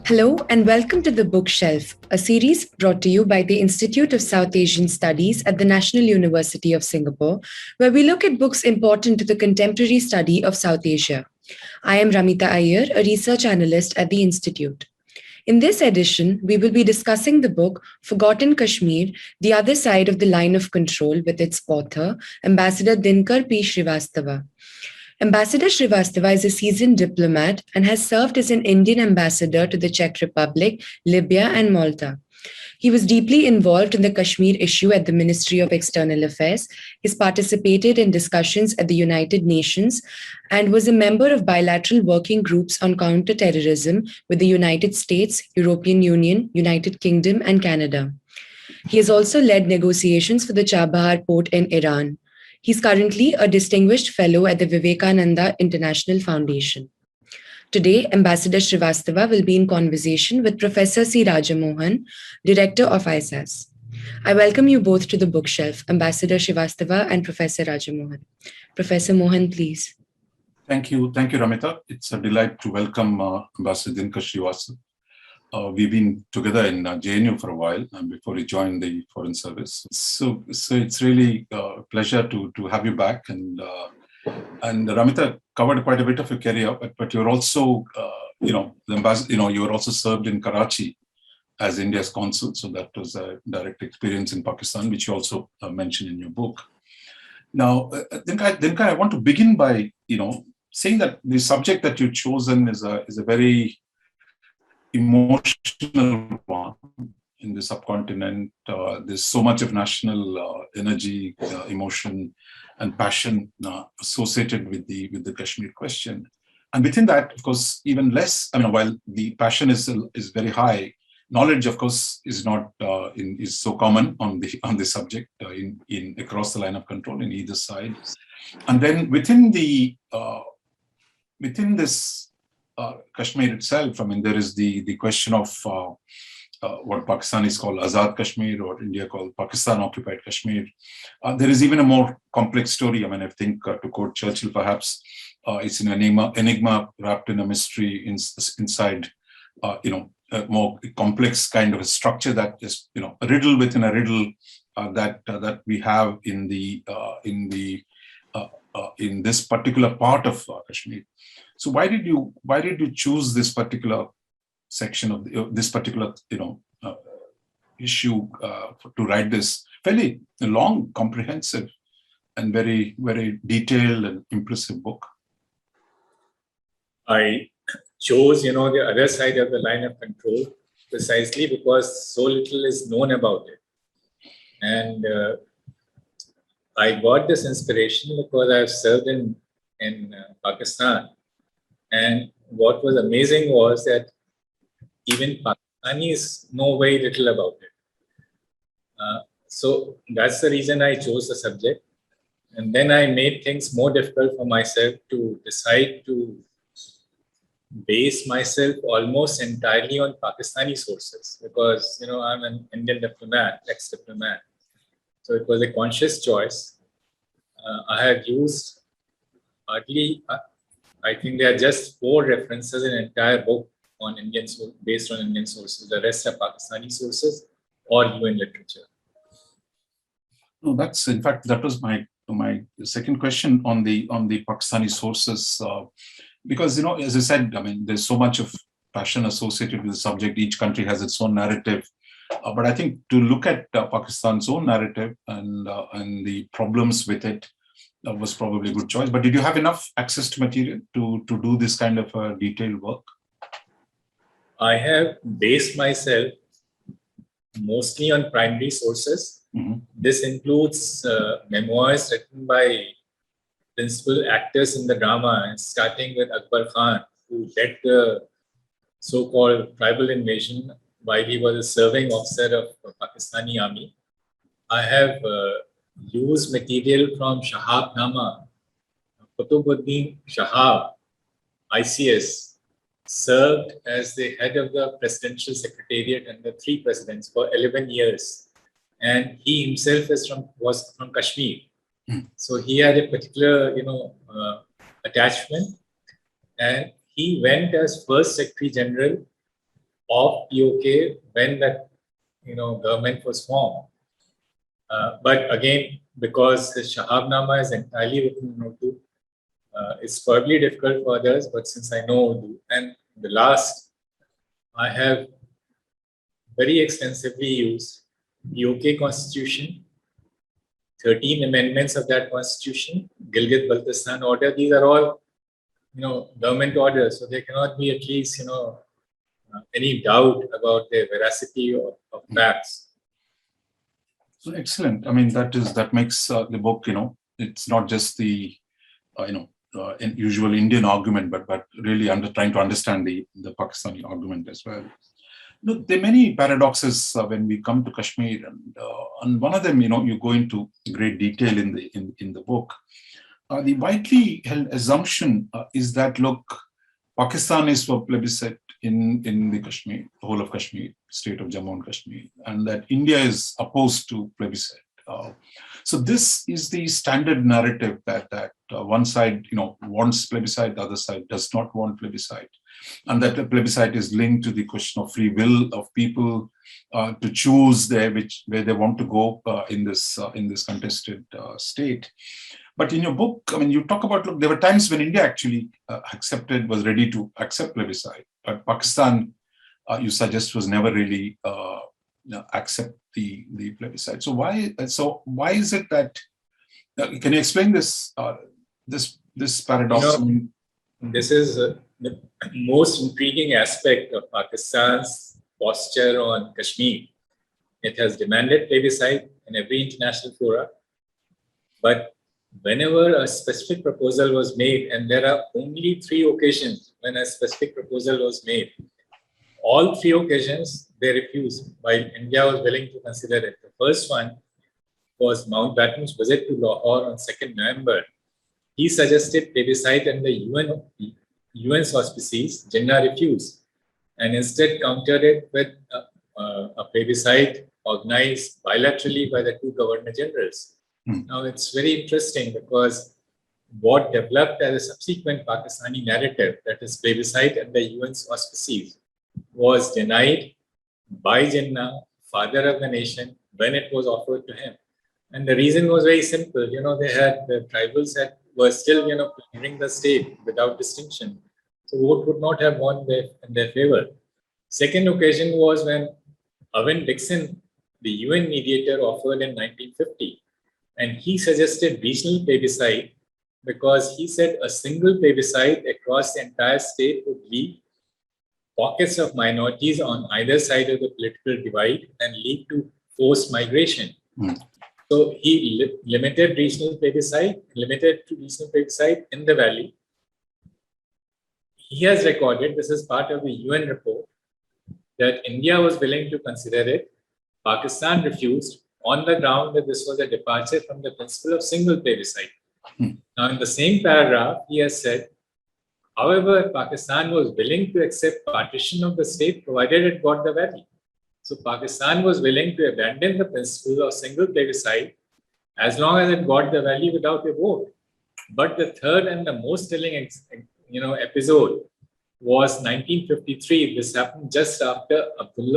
Hello and welcome to The Bookshelf, a series brought to you by the Institute of South Asian Studies at the National University of Singapore, where we look at books important to the contemporary study of South Asia. I am Ramita Iyer, a research analyst at the Institute. In this edition, we will be discussing the book Forgotten Kashmir, The Other Side of the Line of Control with its author, Ambassador Dinkar P. Srivastava. Ambassador Srivastava is a seasoned diplomat and has served as an Indian ambassador to the Czech Republic, Libya, and Malta. He was deeply involved in the Kashmir issue at the Ministry of External Affairs. He participated in discussions at the United Nations and was a member of bilateral working groups on counter-terrorism with the United States, European Union, United Kingdom, and Canada. He has also led negotiations for the Chabahar port in Iran. He's currently a distinguished fellow at the Vivekananda International Foundation. Today, Ambassador Srivastava will be in conversation with Professor C. Rajamohan, Director of ISAS. I welcome you both to the bookshelf, Ambassador Srivastava and Professor Rajamohan. Professor Mohan, please. Thank you, Ramita. It's a delight to welcome Ambassador Dinkar Srivastava. We've been together in JNU for a while before he joined the Foreign Service. So it's really a pleasure to have you back. And Ramita covered quite a bit of your career, but you're also, the ambassador, you were also served in Karachi as India's consul. So that was a direct experience in Pakistan, which you also mentioned in your book. Now, Dinkar, I want to begin by, saying that the subject that you've chosen is a very emotional one in the subcontinent. There's so much of national energy, emotion, and passion associated with the Kashmir question. And within that, of course, even less. While the passion is very high, knowledge, of course, is not is so common on the subject in across the line of control in either side. And then within this. Kashmir itself, there is the question of what Pakistanis call Azad Kashmir or India called Pakistan occupied Kashmir. There is even a more complex story. I think to quote Churchill, perhaps it's an enigma wrapped in a mystery inside, a more complex kind of a structure that is, a riddle within a riddle that we have in this particular part of Kashmir. So why did you choose this particular section of this particular issue to write this fairly long, comprehensive, and very very detailed and impressive book? I chose the other side of the line of control precisely because so little is known about it, and I got this inspiration because I've served in Pakistan. And what was amazing was that even Pakistanis know very little about it. So that's the reason I chose the subject. And then I made things more difficult for myself to decide to base myself almost entirely on Pakistani sources because, I'm an Indian diplomat, ex-diplomat. So it was a conscious choice. I have used hardly... I think there are just 4 references in an entire book based on Indian sources. The rest are Pakistani sources or UN literature. No, that was my second question on the Pakistani sources, because as I said, there's so much of passion associated with the subject. Each country has its own narrative, but I think to look at Pakistan's own narrative and the problems with it. That was probably a good choice. But did you have enough access to material to do this kind of detailed work? I have based myself mostly on primary sources. Mm-hmm. This includes memoirs written by principal actors in the drama, starting with Akbar Khan, who led the so-called tribal invasion while he was a serving officer of the Pakistani army. I have used material from Shahab Nama. Qutubuddin Shahab, ICS, served as the head of the presidential secretariat under 3 presidents for 11 years. And he himself was from Kashmir. So he had a particular, attachment. And he went as first Secretary General of POK when the government was formed. But again, because the Shahabnama is entirely written in Urdu, it's probably difficult for others, but since I know Urdu, and the last, I have very extensively used POK Constitution, 13 amendments of that Constitution, Gilgit-Baltistan order. These are all, government orders, so there cannot be at least, any doubt about the veracity of facts. So excellent. I mean, that makes the book, it's not just the, usual Indian argument, but really trying to understand the Pakistani argument as well. Look, there are many paradoxes when we come to Kashmir, and one of them, you go into great detail in the book. The widely held assumption is that, look, Pakistan is for plebiscite in the Kashmir, the whole of Kashmir, state of Jammu and Kashmir, and that India is opposed to plebiscite. So this is the standard narrative that one side, wants plebiscite, the other side does not want plebiscite, and that the plebiscite is linked to the question of free will of people to choose where they want to go in this contested state. But in your book, I mean, you talk about, look, there were times when India actually was ready to accept plebiscite, but Pakistan, you suggest, was never really accept the plebiscite. So why is it that? Can you explain this paradox? This is the most intriguing aspect of Pakistan's posture on Kashmir. It has demanded plebiscite in every international fora, but whenever a specific proposal was made, and there are only 3 occasions when a specific proposal was made, all 3 occasions they refused, while India was willing to consider it. The first one was Mountbatten's visit to Lahore on 2nd November. He suggested plebiscite and the UN's auspices. Jinnah refused and instead countered it with a plebiscite organized bilaterally by the 2 governor generals. Now, it's very interesting because what developed as a subsequent Pakistani narrative, that is plebiscite and the UN's auspices, was denied by Jinnah, father of the nation, when it was offered to him. And the reason was very simple. The tribals were still, plundering the state without distinction. So vote would not have won in their favor. Second occasion was when Owen Dixon, the UN mediator, offered in 1950. And he suggested regional plebiscite because he said a single plebiscite across the entire state would leave pockets of minorities on either side of the political divide and lead to forced migration. So he limited to regional plebiscite in the valley. He has recorded, this is part of the UN report, that India was willing to consider it. Pakistan refused on the ground that this was a departure from the principle of single plebiscite. Now, in the same paragraph, he has said, however, Pakistan was willing to accept partition of the state provided it got the valley. So Pakistan was willing to abandon the principle of single plebiscite as long as it got the valley without a vote. But the third and the most telling episode was 1953. This happened just after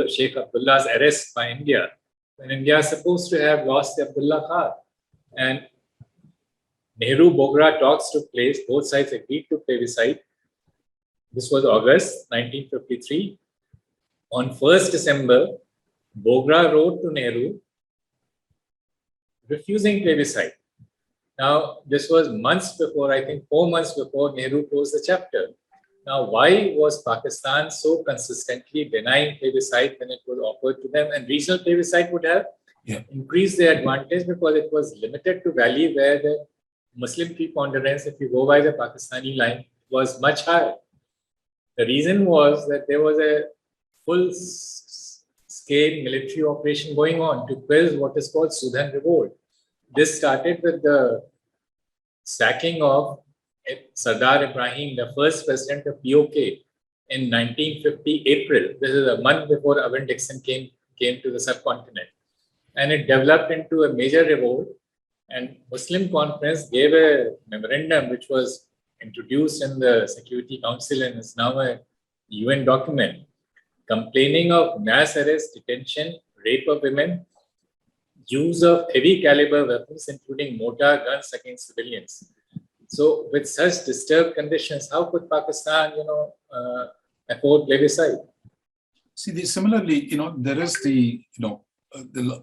Sheikh Abdullah's arrest by India, when India is supposed to have lost the Abdullah Khan. And Nehru-Bogra talks took place. Both sides agreed to plebiscite. This was August 1953. On 1st December, Bogra wrote to Nehru refusing plebiscite. Now, this was months before, I think 4 months before Nehru closed the chapter. Now, why was Pakistan so consistently denying plebiscite when it was offered to them? And regional plebiscite would have increased their advantage because it was limited to valley where the Muslim preponderance, if you go by the Pakistani line, was much higher. The reason was that there was a full-scale military operation going on to quell what is called Sudan revolt. This started with the sacking of Sardar Ibrahim, the first president of POK, in 1950 April. This is a month before Owen Dixon came to the subcontinent. And it developed into a major revolt. And Muslim Conference gave a memorandum which was introduced in the Security Council and is now a UN document, complaining of mass arrest, detention, rape of women, use of heavy caliber weapons, including mortar guns against civilians. So with such disturbed conditions, how could Pakistan, afford plebiscite? See, similarly, there is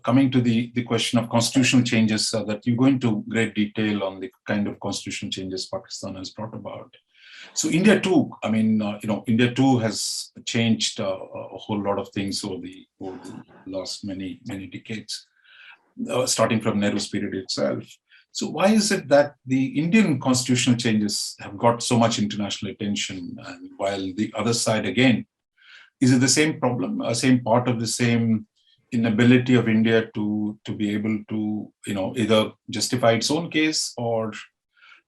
coming to the question of constitutional changes that you go into great detail on the kind of constitutional changes Pakistan has brought about. So India too, India too has changed a whole lot of things over the last many decades, starting from Nehru's period itself. So why is it that the Indian constitutional changes have got so much international attention, and while the other side again, is it the same problem, same part of the same inability of India to be able to, either justify its own case or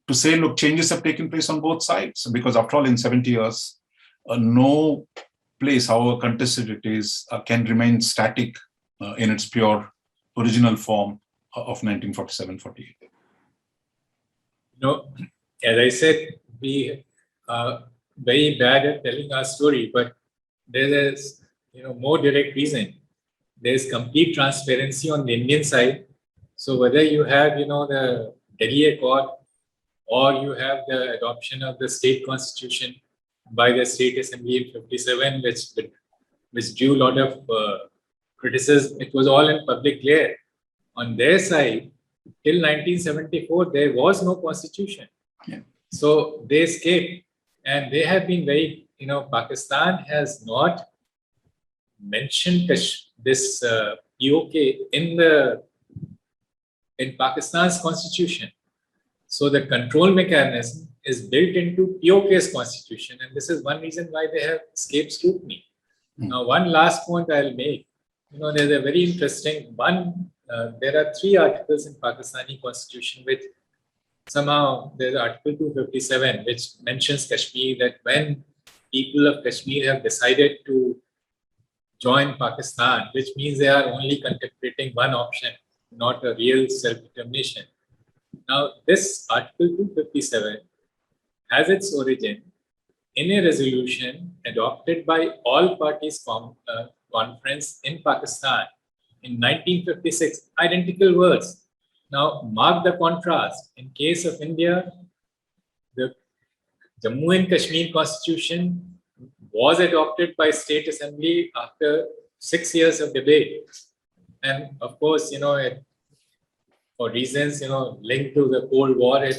to say, look, changes have taken place on both sides? Because after all, in 70 years, no place, however contested it is, can remain static in its pure original form of 1947-48. As I said, we are very bad at telling our story, but there is, more direct reason. There is complete transparency on the Indian side. So whether you have, the Delhi Accord, or you have the adoption of the state constitution by the state assembly in 57, which drew a lot of criticism, it was all in public glare. On their side, till 1974, there was no constitution. Yeah. So they escaped, and they have been very, Pakistan has not mentioned this POK in Pakistan's constitution. So the control mechanism is built into POK's constitution, and this is one reason why they have escaped scrutiny. Now, one last point I'll make. There's a very interesting one. There are 3 articles in Pakistani constitution which somehow there's Article 257 which mentions Kashmir, that when people of Kashmir have decided to join Pakistan, which means they are only contemplating one option, not a real self-determination. Now, this Article 257 has its origin in a resolution adopted by all parties conference in Pakistan in 1956, identical words. Now, mark the contrast. In case of India, the Jammu and Kashmir Constitution was adopted by State Assembly after 6 years of debate. And of course, for reasons, linked to the Cold War, it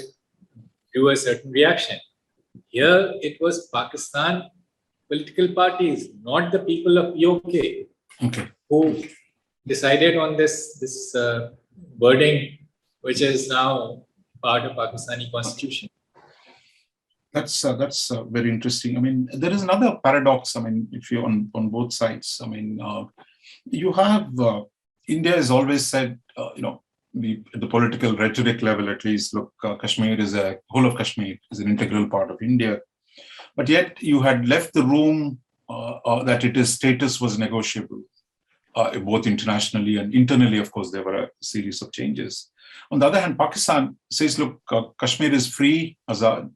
drew a certain reaction. Here, it was Pakistan political parties, not the people of POK, who decided on this wording, which is now part of Pakistani constitution. That's very interesting. There is another paradox. If you're on both sides, you have India has always said, the political rhetoric level, at least, look, whole of Kashmir is an integral part of India. But yet you had left the room that its status was negotiable, both internationally and internally. Of course, there were a series of changes. On the other hand, Pakistan says, look, Kashmir is free, Azad.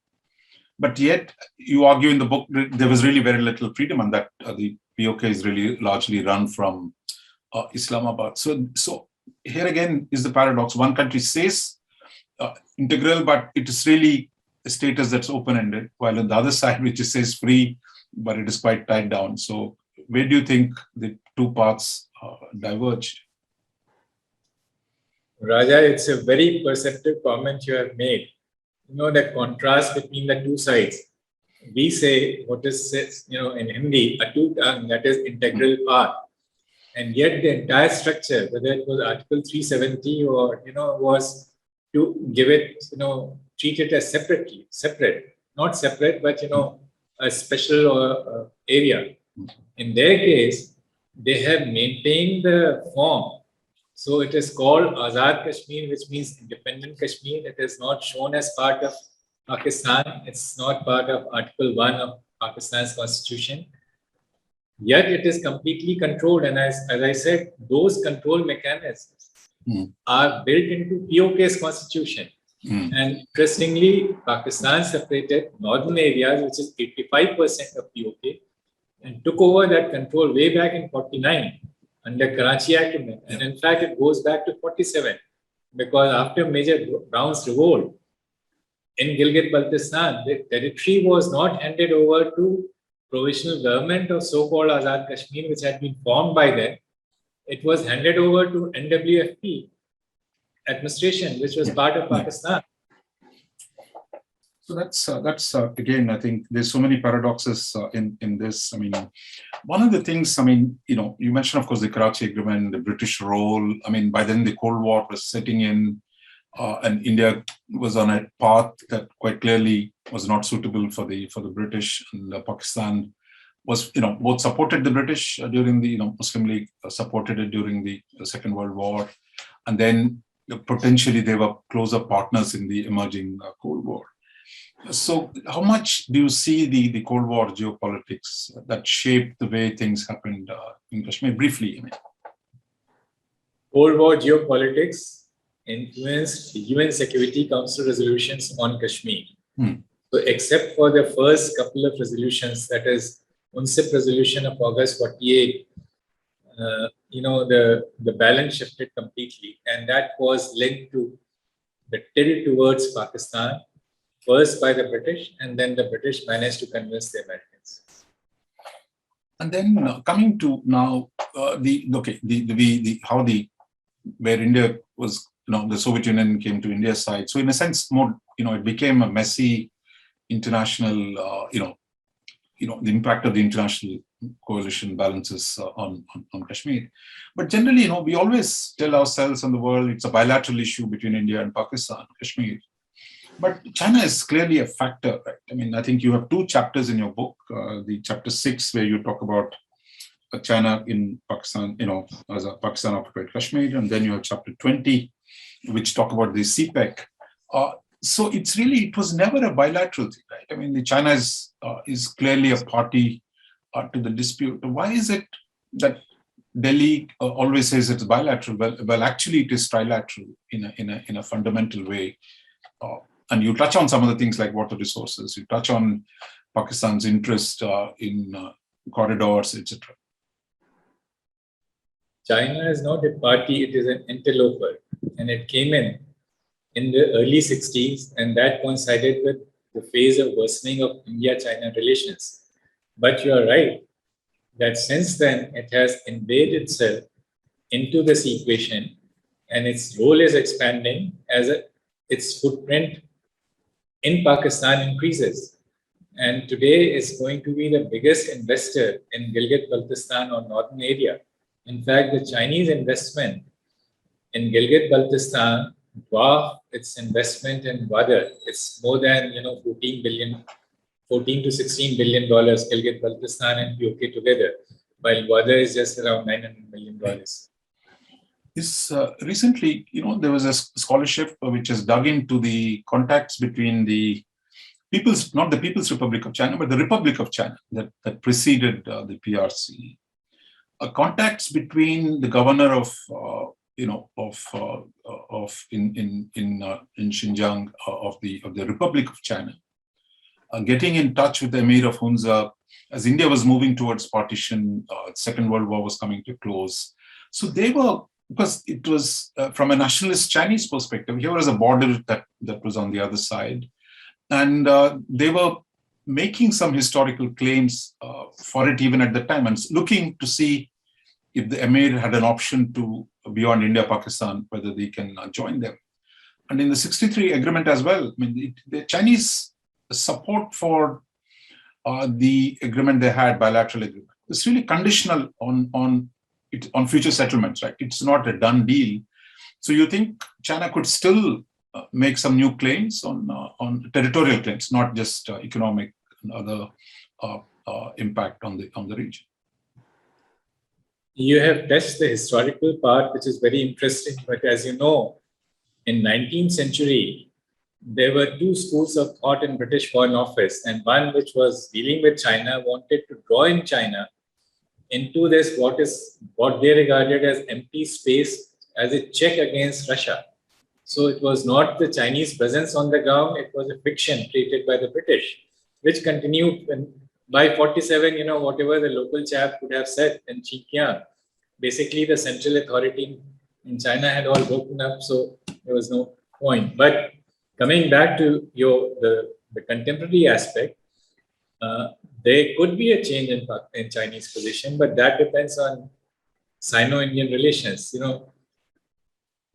But yet you argue in the book there was really very little freedom, and that the POK is really largely run from Islamabad. So here again is the paradox. One country says integral, but it is really a status that's open-ended, while on the other side, which says free, but it is quite tied down. So where do you think the two paths diverge? Raja, it's a very perceptive comment you have made. The contrast between the two sides. We say what is, in Hindi, atut, that is integral part. And yet the entire structure, whether it was Article 370 or, was to give it, treat it as separate, not separate, but, a special area. In their case, they have maintained the form. So it is called Azad Kashmir, which means independent Kashmir. It is not shown as part of Pakistan. It's not part of Article 1 of Pakistan's constitution. Yet it is completely controlled. And as I said, those control mechanisms are built into POK's constitution. And interestingly, Pakistan separated northern areas, which is 85% of POK, and took over that control way back in 49 under Karachi Act. And in fact, it goes back to 47 because after Major Brown's revolt in Gilgit-Baltistan, the territory was not handed over to provisional government of so-called Azad Kashmir, which had been formed by them. It was handed over to NWFP administration, which was part of Pakistan. So that's again, I think there's so many paradoxes in this. I mean, one of the things, I mean, you mentioned, of course, the Karachi Agreement, the British role. I mean, by then the Cold War was setting in, and India was on a path that quite clearly was not suitable for the British, and Pakistan was, both supported the British during the, Muslim League supported it during the Second World War, and then potentially they were closer partners in the emerging Cold War. So how much do you see the Cold War geopolitics that shaped the way things happened in Kashmir? Briefly, I mean. Cold War geopolitics influenced UN Security Council resolutions on Kashmir. So except for the first couple of resolutions, that is UNCIP resolution of August 48, the balance shifted completely. And that was linked to the tilt towards Pakistan, first by the British, and then the British managed to convince the Americans. And then coming to now, where India was, the Soviet Union came to India's side. So in a sense, more, it became a messy international, the impact of the international coalition balances on Kashmir. But generally, we always tell ourselves and the world it's a bilateral issue between India and Pakistan, Kashmir. But China is clearly a factor, right? I mean, I think you have two chapters in your book, the chapter 6, where you talk about China in Pakistan, as a Pakistan-occupied Kashmir, and then you have chapter 20, which talk about the CPEC. So it was never a bilateral thing, right? I mean, China is clearly a party to the dispute. Why is it that Delhi always says it's bilateral? Well, actually, it is trilateral in a fundamental way. And you touch on some of the things like water resources. You touch on Pakistan's interest in corridors, etc. China is not a party; it is an interloper, and it came in the early 60s, and that coincided with the phase of worsening of India-China relations. But you are right that since then it has embedded itself into this equation, and its role is expanding as its footprint in Pakistan increases. And today it's going to be the biggest investor in Gilgit-Baltistan or northern area. In fact, the Chinese investment in Gilgit-Baltistan dwarf its investment in Gwadar. It's more than 14 to 16 billion dollars Gilgit-Baltistan and POK together, while Gwadar is just around $900 million. Recently, there was a scholarship which has dug into the contacts between the not the People's Republic of China, but the Republic of China that preceded the PRC. Contacts between the governor of in Xinjiang of the Republic of China, getting in touch with the Emir of Hunza as India was moving towards partition. Second World War was coming to close, so they were, because it was from a nationalist Chinese perspective, here was a border that was on the other side, and they were making some historical claims for it even at the time, and looking to see if the Emir had an option to beyond India, Pakistan, whether they can join them. And in the 63 agreement as well, I mean, the Chinese support for the agreement they had, bilateral agreement, it's really conditional on future settlements, right? It's not a done deal. So you think China could still make some new claims on territorial claims, not just economic and other impact on the region? You have touched the historical part, which is very interesting. But as you know, in 19th century, there were two schools of thought in British Foreign Office, and one which was dealing with China wanted to draw in China into this what they regarded as empty space as a check against Russia. So it was not the Chinese presence on the ground; it was a fiction created by the British, which continued when by 47, whatever the local chap would have said in Xinjiang, basically the central authority in China had all broken up, so there was no point. But coming back to the contemporary aspect, there could be a change in Chinese position, but that depends on Sino-Indian relations.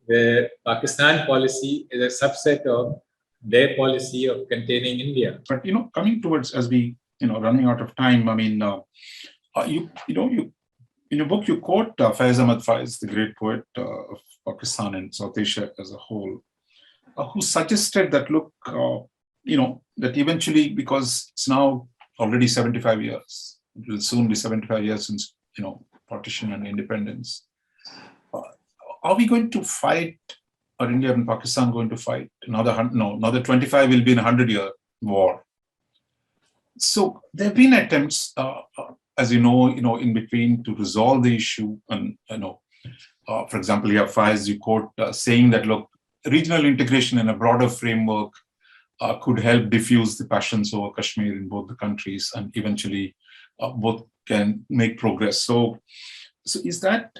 The Pakistan policy is a subset of their policy of containing India. But coming towards, as we running out of time, I mean, you in your book you quote Faiz Ahmad Faiz, the great poet of Pakistan and South Asia as a whole, who suggested that look, that eventually, because it's now already 75 years, it will soon be 75 years since partition and independence. Are we going to fight, or India and Pakistan going to fight another 25 will be in a 100-year war? So there have been attempts, as in between to resolve the issue. And for example, you have Faiz, you quote saying that look, regional integration in a broader framework could help diffuse the passions over Kashmir in both the countries, and eventually both can make progress. So is that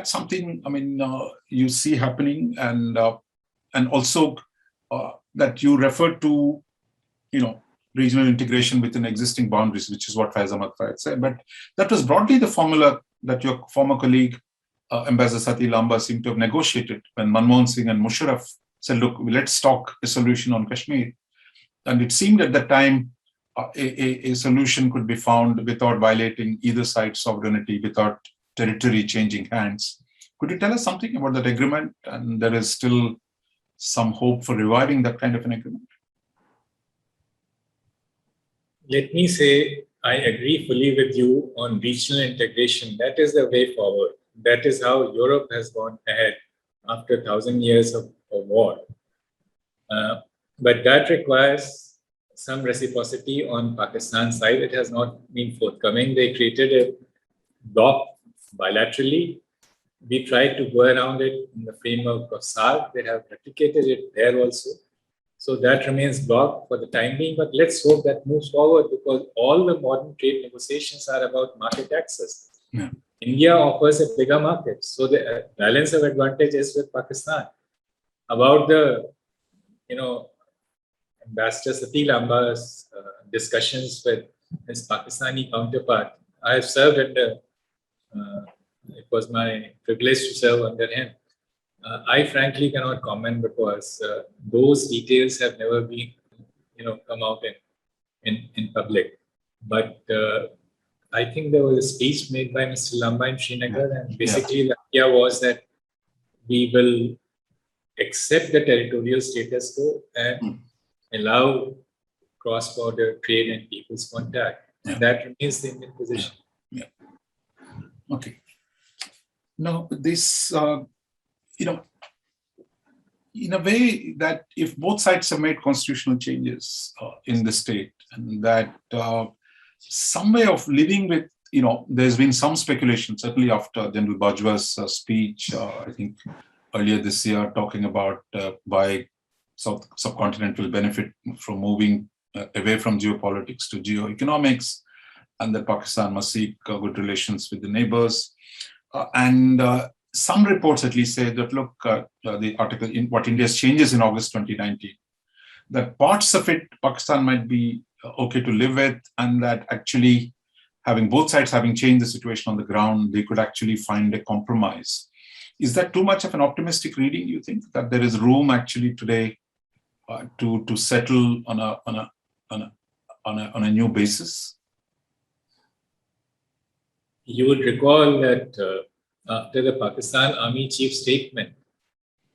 something, I mean, you see happening, and also that you refer to, regional integration within existing boundaries, which is what Faiz Ahmad Faiz said. But that was broadly the formula that your former colleague, Ambassador Sati Lamba, seemed to have negotiated when Manmohan Singh and Musharraf said, look, let's talk a solution on Kashmir. And it seemed at the time a solution could be found without violating either side's sovereignty, without territory changing hands. Could you tell us something about that agreement? And there is still some hope for reviving that kind of an agreement? Let me say, I agree fully with you on regional integration. That is the way forward. That is how Europe has gone ahead after 1,000 years of war. But that requires some reciprocity on Pakistan's side. It has not been forthcoming. They created a bloc bilaterally. We tried to go around it in the framework of SARC. They have replicated it there also. So that remains blocked for the time being, but let's hope that moves forward, because all the modern trade negotiations are about market access. Yeah. India offers a bigger market, so the balance of advantage is with Pakistan. About the, Ambassador Sati Lamba's discussions with his Pakistani counterpart, I have served under, it was my privilege to serve under him. I frankly cannot comment because those details have never been, come out in public. But I think there was a speech made by Mr. Lamba in Srinagar, and basically the idea was that we will accept the territorial status quo and allow cross-border trade and people's contact. Yeah. That remains the Indian position. Yeah. Okay. Now, this, in a way that if both sides have made constitutional changes in the state, and that some way of living with, there's been some speculation, certainly after General Bajwa's speech, I think earlier this year, talking about why South subcontinent will benefit from moving away from geopolitics to geoeconomics, and that Pakistan must seek good relations with the neighbors. And some reports at least say that, look, the article in what India's changes in August 2019, that parts of it Pakistan might be okay to live with, and that actually both sides having changed the situation on the ground, they could actually find a compromise. Is that too much of an optimistic reading, you think, that there is room actually today to settle on a new basis? You would recall that after the Pakistan Army Chief statement,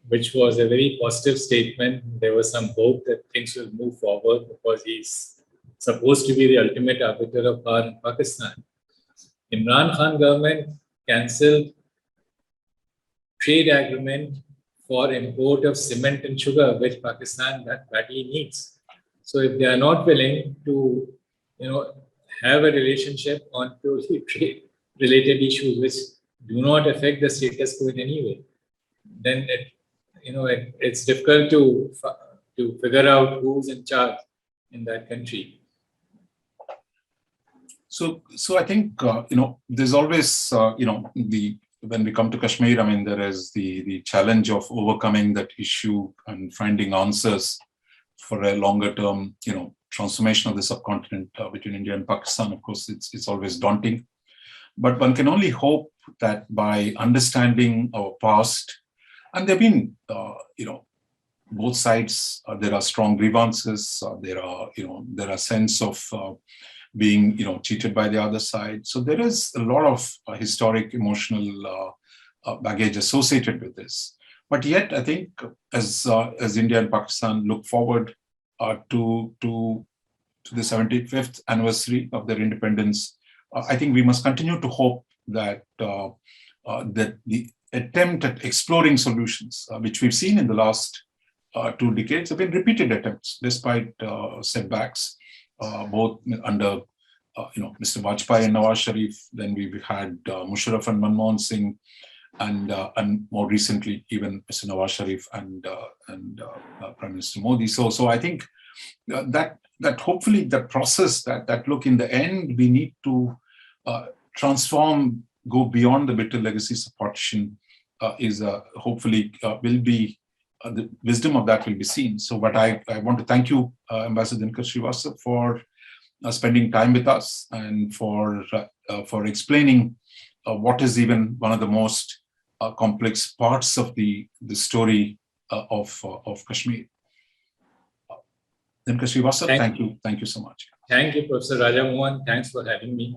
which was a very positive statement, there was some hope that things will move forward because he's supposed to be the ultimate arbiter of power in Pakistan. Imran Khan government cancelled trade agreement for import of cement and sugar, which Pakistan that badly needs. So if they are not willing to, have a relationship on purely trade-related issues which do not affect the status quo in any way, then it's difficult to figure out who's in charge in that country. So I think there's always when we come to Kashmir, I mean, there is the challenge of overcoming that issue and finding answers for a longer term, transformation of the subcontinent between India and Pakistan. Of course, it's always daunting, but one can only hope that by understanding our past, and there've been, both sides, there are strong grievances. There are sense of being, cheated by the other side. So there is a lot of historic, emotional baggage associated with this. But yet, I think as India and Pakistan look forward to the 75th anniversary of their independence, I think we must continue to hope that that the attempt at exploring solutions, which we've seen in the last 2 decades, have been repeated attempts despite setbacks, both under Mr. Vajpayee and Nawaz Sharif. Then we've had Musharraf and Manmohan Singh, and more recently even Mr. Nawaz Sharif and Prime Minister Modi. So I think that hopefully the process that look, in the end we need to transform, go beyond the bitter legacies of partition, is hopefully will be the wisdom of that will be seen. So, but I want to thank you, Ambassador Dinkar Srivastava, for spending time with us and for explaining what is even one of the most complex parts of the story of Kashmir. Dinkar Srivastava, thank you so much. Thank you, Professor Raja Mohan. Thanks for having me.